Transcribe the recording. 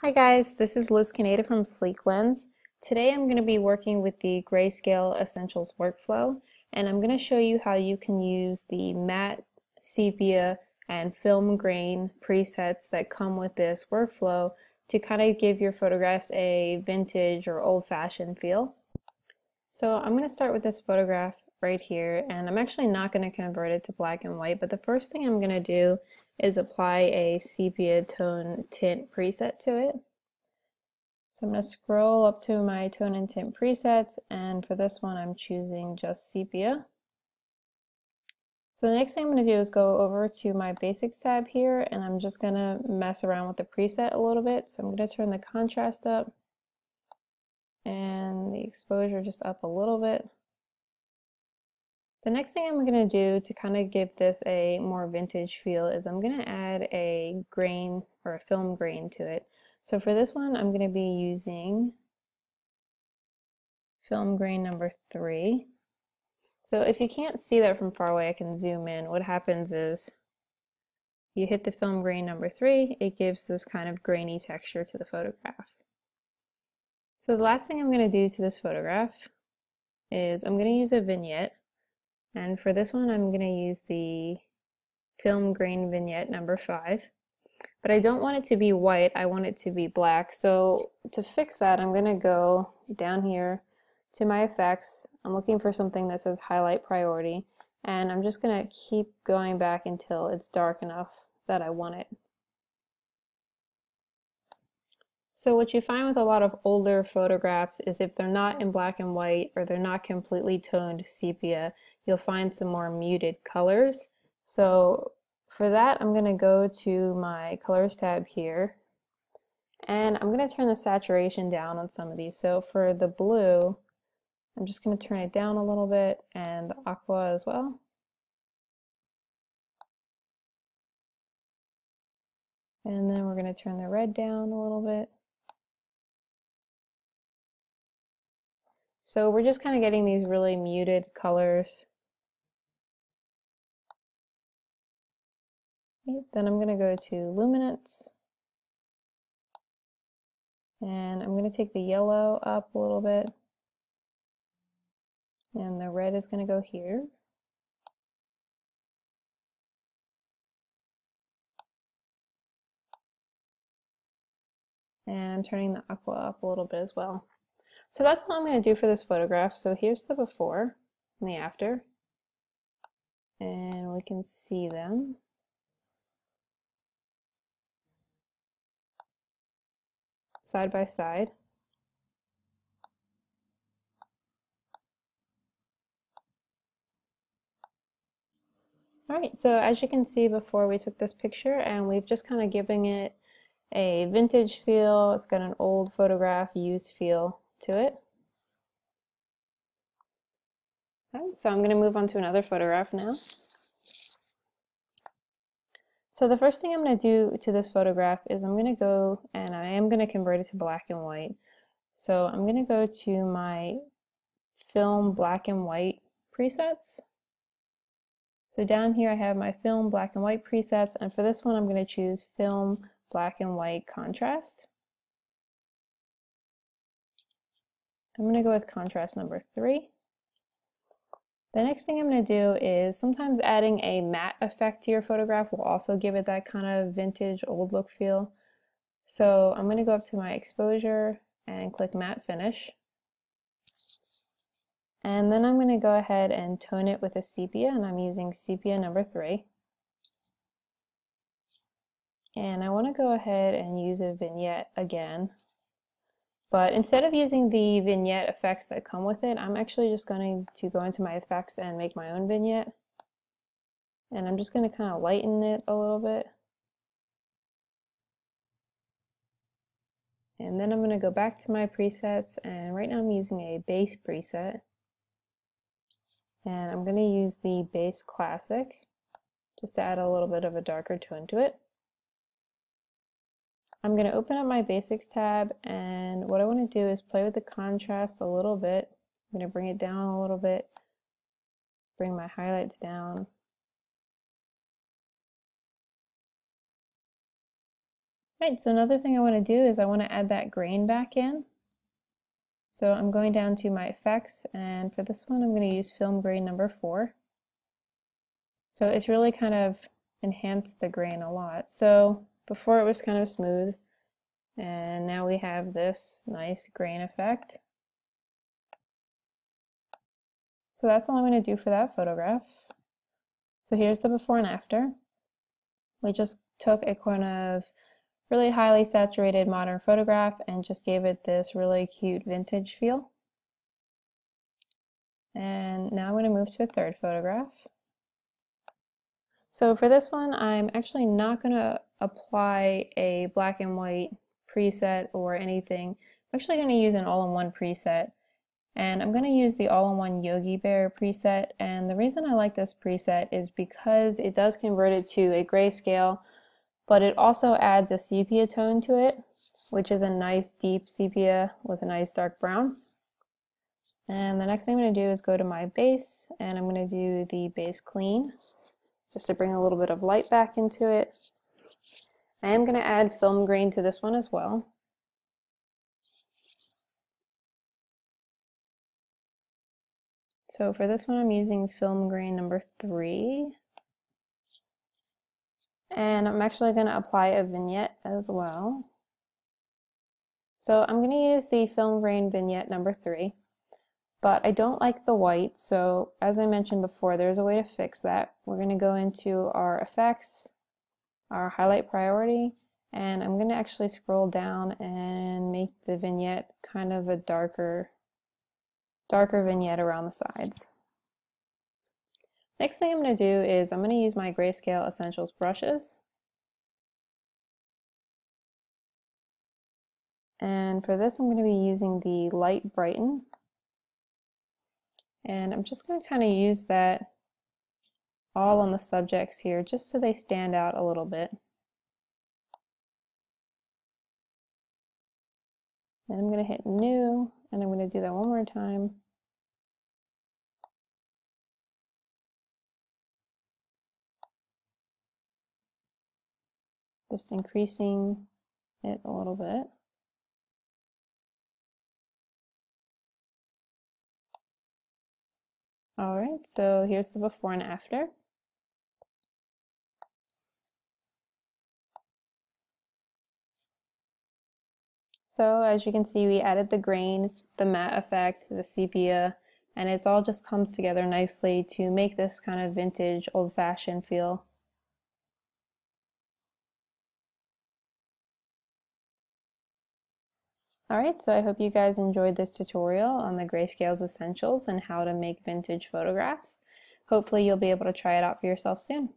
Hi guys, this is Liz Canada from Sleek Lens. Today I'm going to be working with the Grayscale Essentials Workflow, and I'm going to show you how you can use the matte, sepia, and film grain presets that come with this workflow to kind of give your photographs a vintage or old-fashioned feel. So I'm going to start with this photograph right here, and I'm actually not going to convert it to black and white, but the first thing I'm going to do is apply a sepia tone tint preset to it. So I'm going to scroll up to my tone and tint presets, and for this one I'm choosing just sepia. So the next thing I'm going to do is go over to my basics tab here, and I'm just going to mess around with the preset a little bit. So I'm going to turn the contrast up and the exposure just up a little bit. The next thing I'm going to do to kind of give this a more vintage feel is I'm going to add a grain or a film grain to it. So for this one I'm going to be using film grain number 3. So if you can't see that from far away, I can zoom in. What happens is you hit the film grain number 3, it gives this kind of grainy texture to the photograph. So the last thing I'm going to do to this photograph is I'm going to use a vignette, and for this one I'm going to use the film grain vignette number 5. But I don't want it to be white, I want it to be black. So to fix that, I'm going to go down here to my effects. I'm looking for something that says highlight priority, and I'm just going to keep going back until it's dark enough that I want it. So what you find with a lot of older photographs is if they're not in black and white or they're not completely toned sepia, you'll find some more muted colors. So for that, I'm going to go to my colors tab here, and I'm going to turn the saturation down on some of these. So for the blue, I'm just going to turn it down a little bit, and the aqua as well. And then we're going to turn the red down a little bit. So we're just kind of getting these really muted colors. Then I'm going to go to luminance, and I'm going to take the yellow up a little bit, and the red is going to go here. And I'm turning the aqua up a little bit as well. So that's what I'm going to do for this photograph. So here's the before and the after, and we can see them. Side by side. Alright, so as you can see before we took this picture, and we've just kind of given it a vintage feel. It's got an old photograph used feel to it. Alright, so I'm going to move on to another photograph now. So the first thing I'm going to do to this photograph is I'm going to go, and I am going to convert it to black and white. So I'm going to go to my film black and white presets. So down here I have my film black and white presets, and for this one I'm going to choose film black and white contrast. I'm going to go with contrast number 3. The next thing I'm going to do is sometimes adding a matte effect to your photograph will also give it that kind of vintage old look feel. So I'm going to go up to my exposure and click matte finish. And then I'm going to go ahead and tone it with a sepia, and I'm using sepia number 3. And I want to go ahead and use a vignette again. But instead of using the vignette effects that come with it, I'm actually just going to go into my effects and make my own vignette. And I'm just going to kind of lighten it a little bit. And then I'm going to go back to my presets, and right now I'm using a base preset. And I'm going to use the base classic just to add a little bit of a darker tone to it. I'm going to open up my basics tab, and what I want to do is play with the contrast a little bit. I'm going to bring it down a little bit, bring my highlights down, Right, so another thing I want to do is I want to add that grain back in. So I'm going down to my effects, and for this one I'm going to use film grain number 4. So it's really kind of enhanced the grain a lot. So before it was kind of smooth, and now we have this nice grain effect. So that's all I'm going to do for that photograph. So here's the before and after. We just took a kind of really highly saturated modern photograph and just gave it this really cute vintage feel. And now I'm going to move to a third photograph. So for this one, I'm actually not going to apply a black and white preset or anything. I'm actually going to use an all-in-one preset. And I'm going to use the all-in-one Yogi Bear preset. And the reason I like this preset is because it does convert it to a grayscale, but it also adds a sepia tone to it, which is a nice deep sepia with a nice dark brown. And the next thing I'm going to do is go to my base, and I'm going to do the base clean, just to bring a little bit of light back into it. I am going to add film grain to this one as well. So for this one I'm using film grain number 3. And I'm actually going to apply a vignette as well. So I'm going to use the film grain vignette number 3. But I don't like the white, so as I mentioned before, there's a way to fix that. We're going to go into our effects, our highlight priority, and I'm going to actually scroll down and make the vignette kind of a darker vignette around the sides. Next thing I'm going to do is I'm going to use my Grayscale Essentials brushes. And for this I'm going to be using the Light Brighten. And I'm just going to kind of use that all on the subjects here, just so they stand out a little bit. Then I'm going to hit New, and I'm going to do that one more time. Just increasing it a little bit. Alright, so here's the before and after. So as you can see, we added the grain, the matte effect, the sepia, and it's all just comes together nicely to make this kind of vintage, old-fashioned feel. Alright, so I hope you guys enjoyed this tutorial on the Grayscale Essentials and how to make vintage photographs. Hopefully you'll be able to try it out for yourself soon.